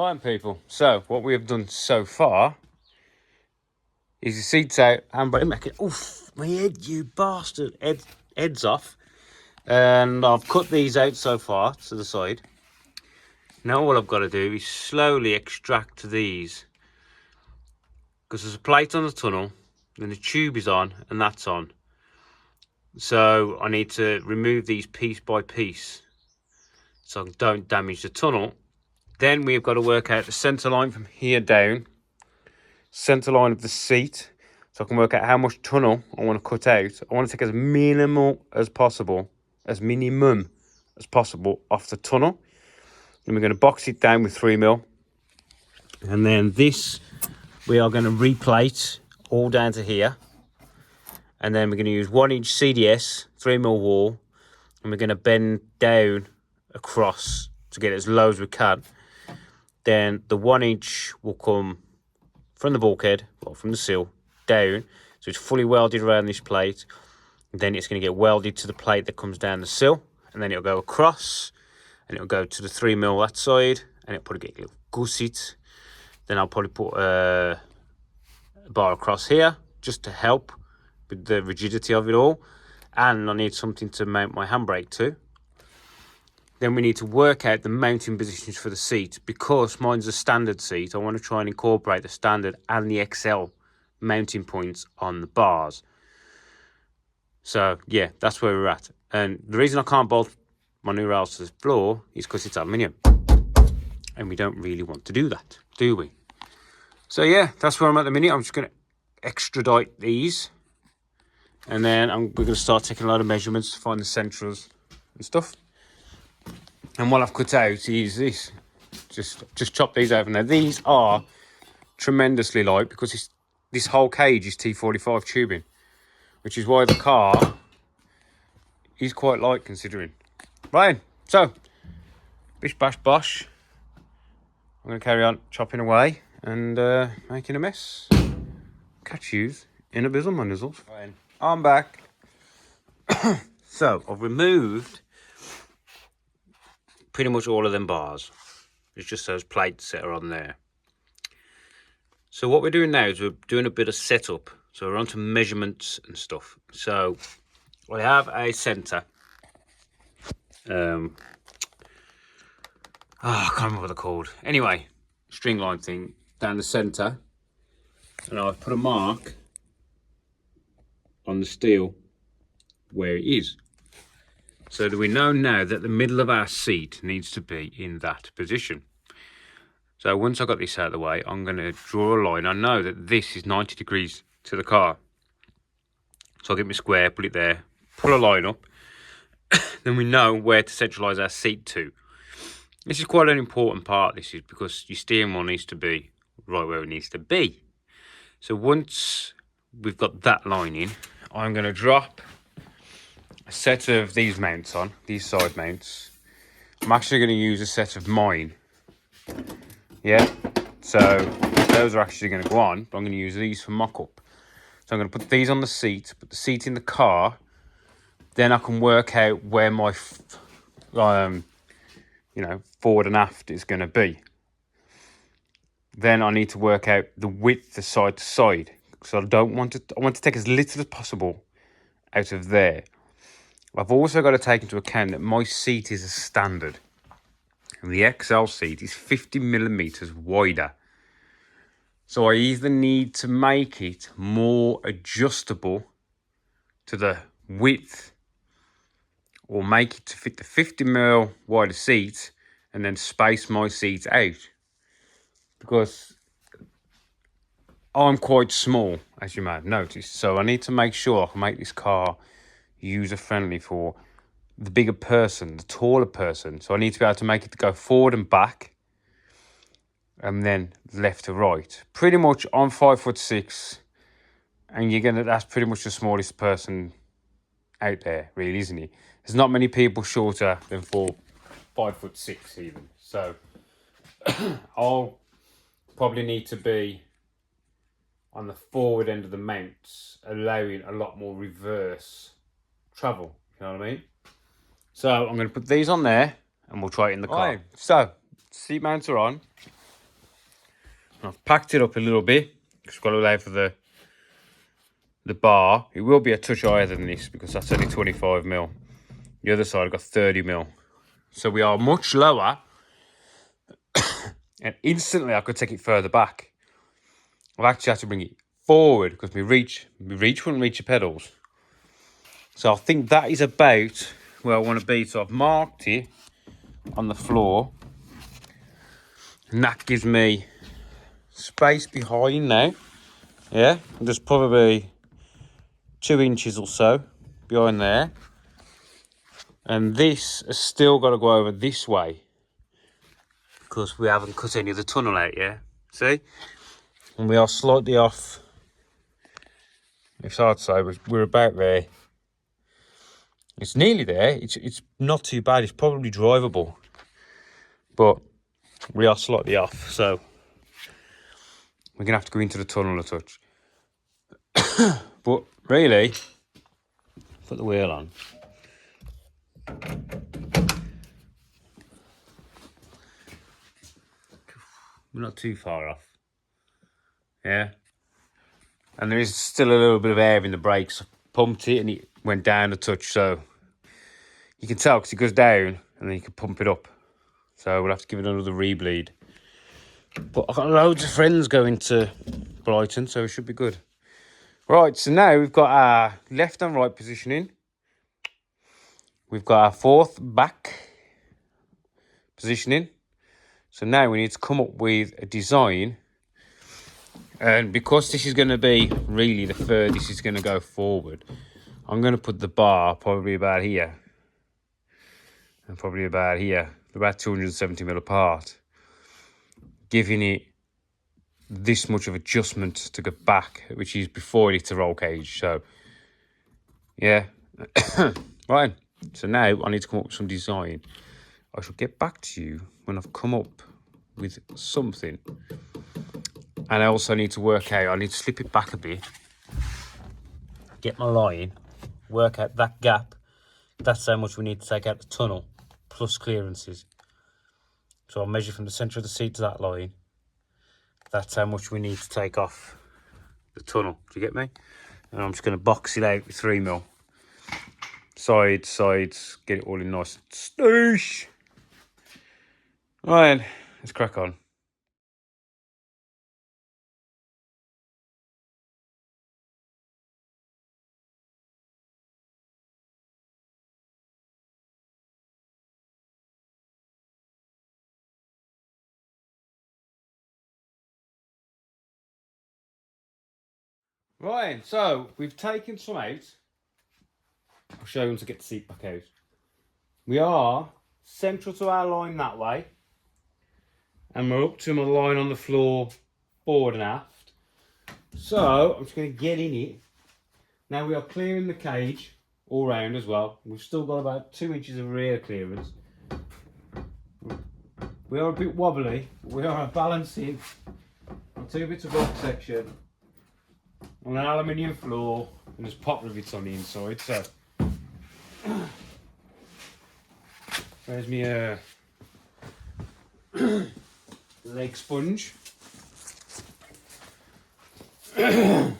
Right, people. So what we have done so far is the seats out, handbrake, make it. Oof, my head, you bastard! Head's off. And I've cut these out so far to the side. Now all I've got to do is slowly extract these, because there's a plate on the tunnel, then the tube is on, and that's on. So I need to remove these piece by piece, so I don't damage the tunnel. Then we've got to work out the centre line from here down, centre line of the seat, so I can work out how much tunnel I want to cut out. I want to take as minimum as possible off the tunnel. Then we're going to box it down with 3mm. And then this, we are going to replate all down to here. And then we're going to use 1-inch CDS, 3mm wall, and we're going to bend down across to get it as low as we can. Then the 1-inch will come from the bulkhead, or from the sill, down. So it's fully welded around this plate. And then it's going to get welded to the plate that comes down the sill. And then it'll go across, and it'll go to the 3mm that side, and it'll probably get a little gusset. Then I'll probably put a bar across here, just to help with the rigidity of it all. And I need something to mount my handbrake to. Then we need to work out the mounting positions for the seat. Because mine's a standard seat, I want to try and incorporate the standard and the XL mounting points on the bars. So yeah, that's where we're at. And the reason I can't bolt my new rails to the floor is because it's aluminium. And we don't really want to do that, do we? So yeah, that's where I'm at the minute. I'm just going to extradite these. And then we're going to start taking a lot of measurements to find the centrals and stuff. And what I've cut out is this. Just chop these over. Now these are tremendously light because this whole cage is T45 tubing, which is why the car is quite light considering. Right, so bish bash bosh. I'm going to carry on chopping away and making a mess. Catch yous in a bizzle, my nizzles. Right, I'm back. So I've removed pretty much all of them bars. It's just those plates that are on there. So what we're doing now is we're doing a bit of setup. So we're on to measurements and stuff. So I have a centre. I can't remember what they're called. Anyway, string line thing down the centre. And I've put a mark on the steel where it is. So that we know now that the middle of our seat needs to be in that position. So once I've got this out of the way, I'm going to draw a line. I know that this is 90 degrees to the car. So I'll get my square, put it there, pull a line up. Then we know where to centralise our seat to. This is quite an important part, this is because your steering wheel needs to be right where it needs to be. So once we've got that line in, I'm going to drop a set of these mounts on, these side mounts. I'm actually going to use a set of mine. Yeah, so those are actually going to go on, but I'm going to use these for mock-up. So I'm going to put these on the seat, put the seat in the car. Then I can work out where my, forward and aft is going to be. Then I need to work out the width of side to side. So I want to take as little as possible out of there. I've also got to take into account that my seat is a standard. And the XL seat is 50mm wider. So I either need to make it more adjustable to the width or make it to fit the 50mm wider seat and then space my seat out. Because I'm quite small, as you may have noticed. So I need to make sure I can make this car user-friendly for the bigger person, the taller person. So I need to be able to make it to go forward and back and then left to right. Pretty much I'm 5'6", and that's pretty much the smallest person out there, really, isn't he? There's not many people shorter than 5'6" even. So I'll probably need to be on the forward end of the mounts, allowing a lot more reverse travel. You know what I mean? So I'm going to put these on there and we'll try it in the car. Right, so seat mounts are on. I've packed it up a little bit because we've got to allow for the bar. It will be a touch higher than this because that's only 25mm. The other side I've got 30mm. So we are much lower. And instantly I could take it further back. I've actually had to bring it forward because my reach wouldn't reach the pedals. So I think that is about where I want to be. So I've marked it on the floor. And that gives me space behind now. Yeah, there's probably 2 inches or so behind there. And this has still got to go over this way because we haven't cut any of the tunnel out yet. See? And we are slightly off. It's hard to say, but we're about there. It's nearly there. It's not too bad. It's probably drivable. But we are slightly off, so we're going to have to go into the tunnel a touch. But really, put the wheel on. We're not too far off. Yeah. And there is still a little bit of air in the brakes. I pumped it and it went down a touch, so you can tell because it goes down and then you can pump it up. So we'll have to give it another rebleed. But I've got loads of friends going to Brighton, so it should be good. Right, so now we've got our left and right positioning. We've got our fourth back positioning. So now we need to come up with a design. And because this is going to be really the furthest it's going to go forward, I'm going to put the bar probably about here. And probably about here. About 270mm apart. Giving it this much of adjustment to go back, which is before it hits a roll cage. So, yeah. Right. So now I need to come up with some design. I shall get back to you when I've come up with something. And I also need to work out, I need to slip it back a bit. Get my line. Work out that gap. That's how much we need to take out the tunnel. Plus clearances. So I'll measure from the centre of the seat to that line. That's how much we need to take off the tunnel. Do you get me? And I'm just going to box it out with 3mm. Sides, get it all in nice and stoosh. Right, let's crack on. Right, so we've taken some out. I'll show you once I get the seat back out. We are central to our line that way. And we're up to my line on the floor, forward and aft. So, I'm just going to get in it. Now we are clearing the cage all round as well. We've still got about 2 inches of rear clearance. We are a bit wobbly. We are balancing on 2 bits of block section on an aluminium floor, and there's pop rivets on the inside. So, there's me leg sponge. You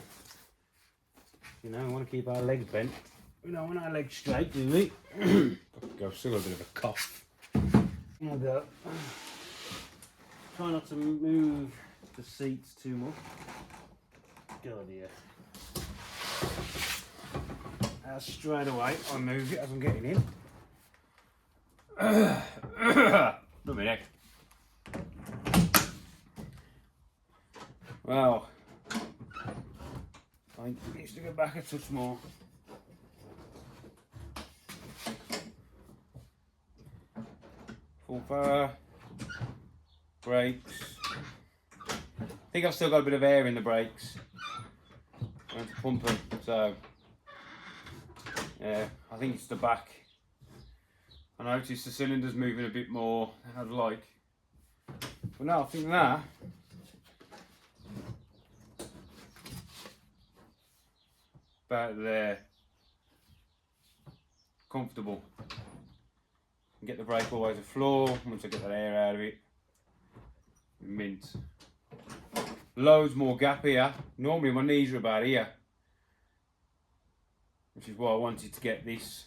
know, we want to keep our legs bent. We don't want our legs straight, do we? I've still got a bit of a cough. There we go. Try not to move the seats too much. God, yeah. Straight away, I move it as I'm getting in. Look my neck. Well, I need to go back a touch more. Full power, brakes. I think I've still got a bit of air in the brakes. I have to pump them, so yeah, I think it's the back. I noticed the cylinder's moving a bit more than I'd like. But no, I think that about there. Comfortable. Get the brake all the way to the floor once I get that air out of it. Mint. loads more gap here. Normally my knees are about here, which is why I wanted to get this.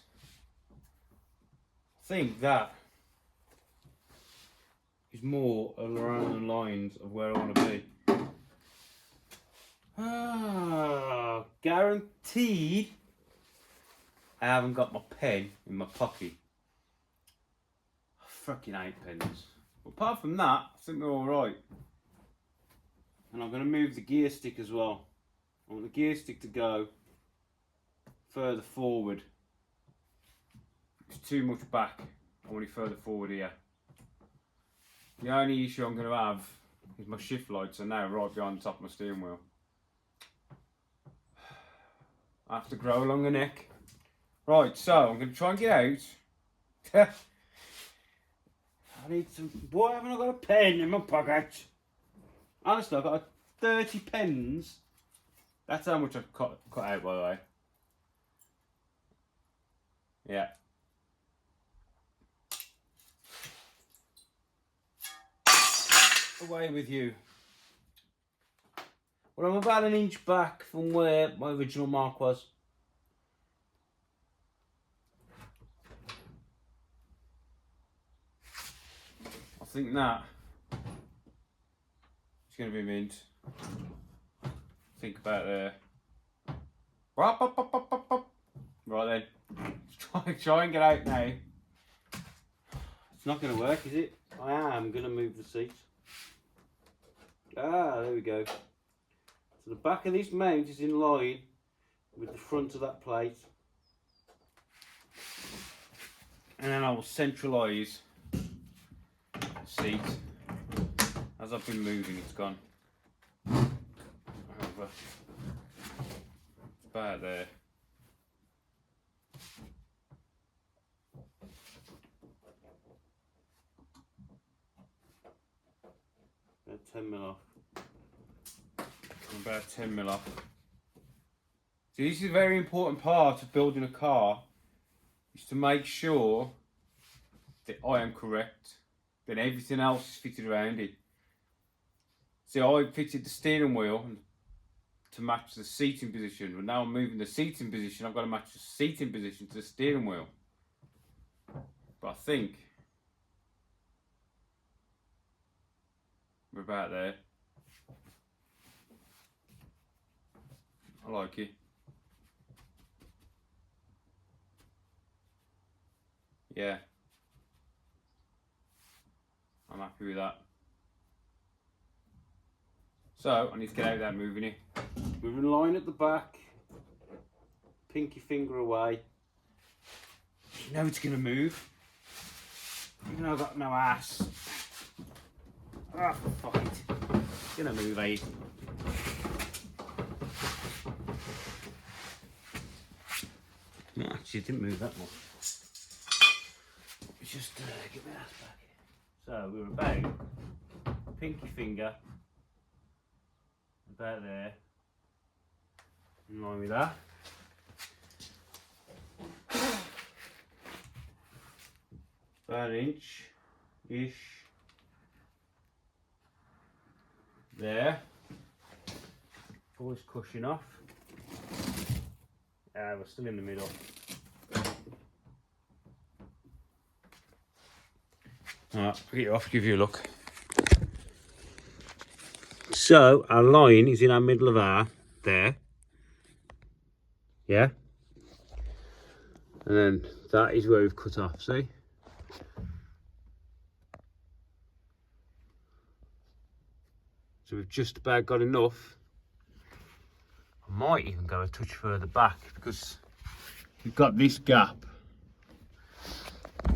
I think that is more around the lines of where I want to be. Guaranteed I haven't got my pen in my pocket. I fucking hate pens. But apart from that, I think we're alright. And I'm going to move the gear stick as well. I want the gear stick to go further forward. It's too much back. I want it further forward here. The only issue I'm going to have is my shift lights are now right behind the top of my steering wheel. I have to grow along the neck. Right, so I'm going to try and get out. I need some... Why haven't I got a pen in my pocket? Honestly, I've got 30 pens. That's how much I've cut out, by the way. Yeah. Away with you. Well, I'm about an inch back from where my original mark was. I think that is going to be mint. Think about there. Right then, try and get out now. It's not going to work, is it? I am going to move the seat. Ah, there we go. So the back of this mount is in line with the front of that plate. And then I will centralise the seat. As I've been moving, it's gone. Over. It's about there. About 10mm off. I'm about 10mm off. So this is a very important part of building a car, is to make sure that I am correct, then everything else is fitted around it. See, I fitted the steering wheel to match the seating position, but now I'm moving the seating position, I've got to match the seating position to the steering wheel. But I think we're about there. I like it. Yeah. I'm happy with that. So, I need to get out of that moving it. Moving line at the back. Pinky finger away. You know it's going to move. Even though I've got no ass. Ah, fuck it. It's going to move, eh? No, actually, it didn't move that much. Let's just get my ass back. So, we're about pinky finger. About there. In line with that. About an inch-ish. There. Pull this cushion off. We're still in the middle. Alright, I'll get it off, give you a look. So, our line is in our middle of our, there. Yeah? And then that is where we've cut off, see? So we've just about got enough. I might even go a touch further back because we've got this gap.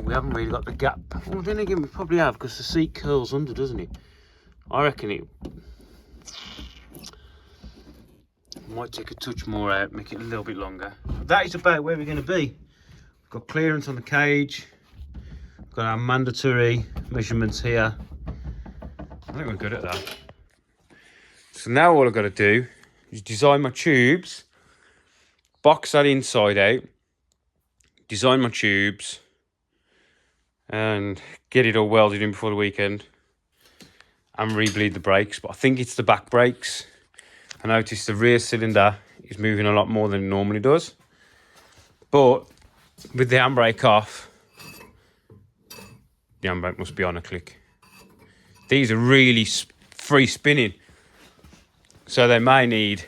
We haven't really got the gap. Well, then again, we probably have because the seat curls under, doesn't it? I reckon it might take a touch more out, make it a little bit longer. That is about where we're going to be. We've got clearance on the cage. We've got our mandatory measurements here. I think we're good at that. So now all I've got to do is design my tubes, box that inside out, design my tubes, and get it all welded in before the weekend. and rebleed the brakes, but I think it's the back brakes. I noticed the rear cylinder is moving a lot more than it normally does. But with the handbrake off, the handbrake must be on a click. These are really free spinning, so they may need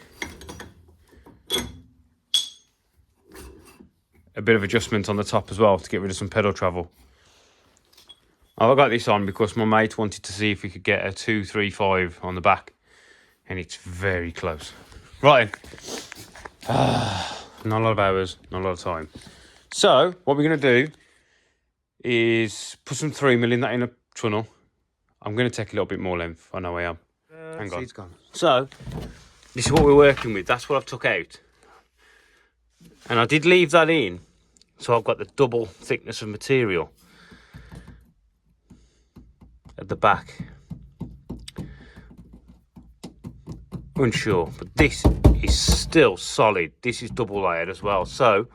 a bit of adjustment on the top as well to get rid of some pedal travel. I got this on because my mate wanted to see if we could get a 235 on the back, and it's very close. Right, not a lot of hours, not a lot of time. So what we're going to do is put some 3mm in that inner tunnel. I'm going to take a little bit more length. I know I am. Hang on. It's gone. So this is what we're working with. That's what I've took out. And I did leave that in, so I've got the double thickness of material at the back. Unsure, but this is still solid. This is double layered as well. So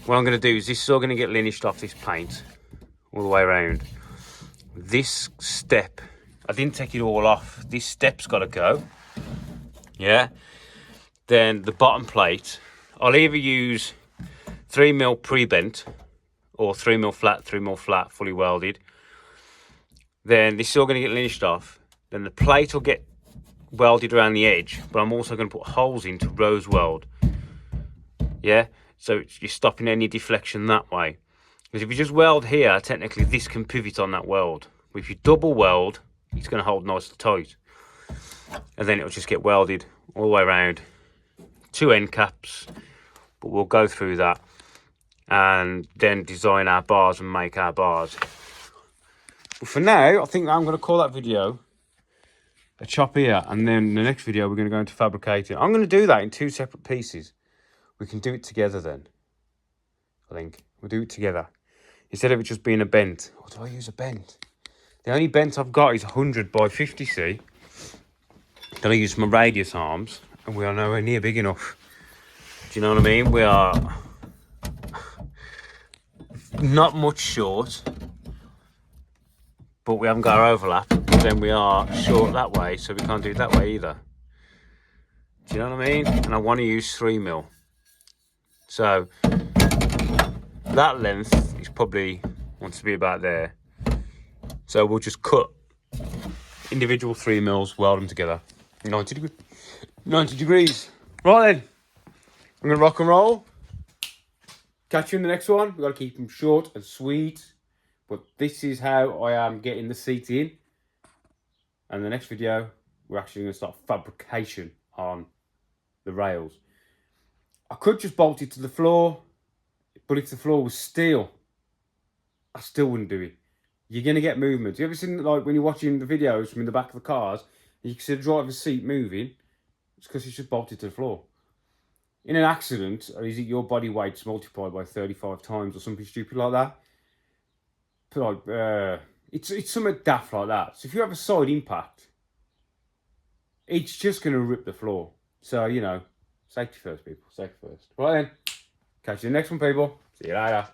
what I'm going to do is this is all going to get linished off this paint all the way around. This step, I didn't take it all off. This step's got to go. Yeah. Then the bottom plate, I'll either use 3mm pre-bent or 3mm flat, fully welded. Then this is all going to get linished off. Then the plate will get welded around the edge, but I'm also going to put holes in to rose weld. Yeah, so you're stopping any deflection that way. Because if you just weld here, technically this can pivot on that weld. But if you double weld, it's going to hold nice and tight. And then it'll just get welded all the way around. 2 end caps, but we'll go through that and then design our bars and make our bars. But for now, I think I'm going to call that video a chop here, and then the next video we're going to go into fabricating. I'm going to do that in 2 separate pieces. We can do it together then. I think we'll do it together instead of it just being a bent. Or do I use a bent? The only bent I've got is 100 by 50C. Then I use my radius arms, and we are nowhere near big enough. Do you know what I mean? We are not much short, but we haven't got our overlap. Then we are short that way, so we can't do it that way either. Do you know what I mean? And I want to use 3mm. So that length is probably wants to be about there. So we'll just cut individual 3mm, weld them together. 90 degrees. Right then, I'm gonna rock and roll. Catch you in the next one. We've got to keep them short and sweet. But this is how I am getting the seat in. And the next video, we're actually going to start fabrication on the rails. I could just bolt it to the floor, but if the floor was steel, I still wouldn't do it. You're going to get movement. You ever seen, like, when you're watching the videos from in the back of the cars, and you can see the driver's seat moving? It's because it's just bolted to the floor. In an accident, or is it your body weight's multiplied by 35 times or something stupid like that? Like, it's something daft like that. So if you have a side impact, it's just going to rip the floor. So, you know, safety first, people. Safety first. Right then. Catch you in the next one, people. See you later.